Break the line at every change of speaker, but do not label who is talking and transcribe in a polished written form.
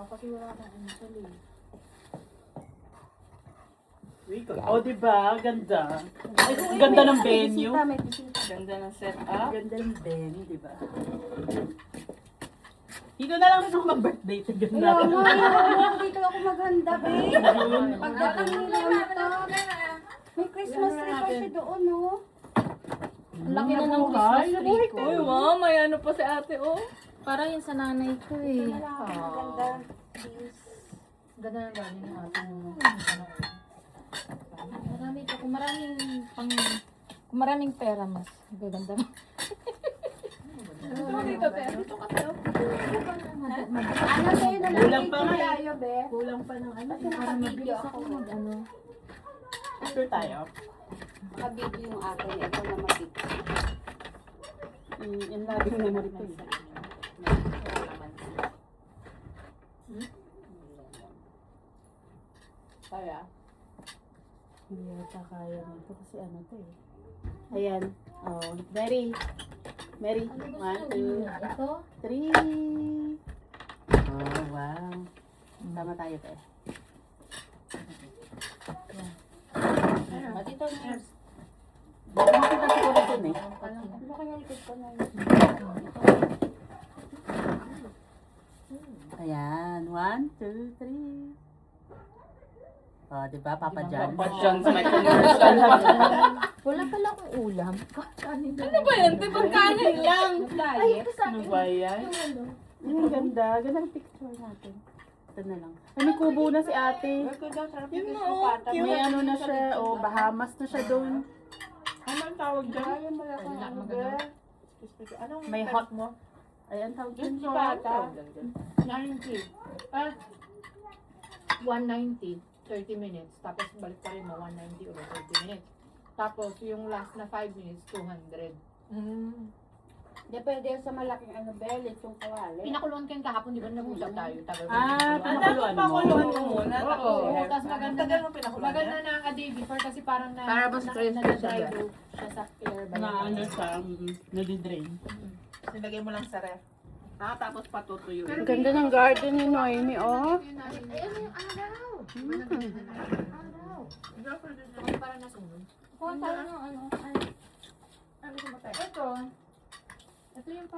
Kasi wala akong initial eh.
Oh, diba? Ganda. Ay, ganda ng venue.
May bisita.
Ganda ng setup.
Ganda ng venue, diba? Dito na lang ako mag-birthday. Ganda.
Kaya nga, dito ako maghanda, babe. Pagdating nila ito, may Christmas tree pa siya doon, no?
Ang laki na ng Christmas tree ko. Uy, wow, may ano pa si ate, oh.
Parang yun sa nanay ko eh.
Maganda. Please.
Ganda ng galing ng ate mo. Marami ka. Kung maraming pera mas. Gaganda mo.
Dito, te. Dito ka, te.
Ano sa'yo na lang?
Kulang pa nga eh.
Tayo, be.
Kulang pa ng ano.
Kasi
Para mabilis
naka-video
ako
ako.
mag-ano.
Sure tayo.
Naka-video yung akin. Ito na mag-video.
Yung laging memory ko.
Kaya.
Hindi yata kaya nito kasi ano to eh. Ayan. Oh, Mary. Mary.
Ano
1,
gusto mo?
2,
Ito?
3. Oh, wow. Tama tayo te.
Dito na.
Makita siguro dun eh.
Ano kaya likod ko na
Ayan. 1, 2, 3. Oh, diba? Papa John.
Papa John sa may commercial.
Wala pala akong ulam. Kanin
Ano ba yan? Di ba kanin lang?
Diet.
Ano ba yan? Ang ganda. Ganda ng picture natin. Ito na lang. Ay, may kubo na si ate.
Yun na, oh.
May ano na siya. Oh, Bahamas na siya doon.
Ano ang tawag dyan?
Ay, malaki ang ano, be.
Anong
May
type
hot
mo?
Ayan, tawag dun.
Bata.
90. 190, 30 minutes. Tapos balik pa rin mo, 190 or 30 minutes. Tapos yung last na 5 minutes, 200.
Depende sa malaking ano, be. Lechong kawali.
Pinakuluan ko yung kahapon, di ba nag-usap tayo? Tagal ko
Ah,
pinakuluan.
pinakuluan mo.
Pakuluan mo muna.
Oo, tapos maganda
Tagal
na,
mo pinakuluan
maganda
niya?
na ang day before kasi parang na,
Para mas crispy siya,
na-dry siya sa air ba?
Na ano siya, nadidrain.
Nilagay mo lang sa ref. Tapos patutuyo.
Ang ganda ng garden ni Noemi, oh.
Ayun yung araw.
Araw. Parang nasunod.
Kung parang ano.
Ito. Ito yung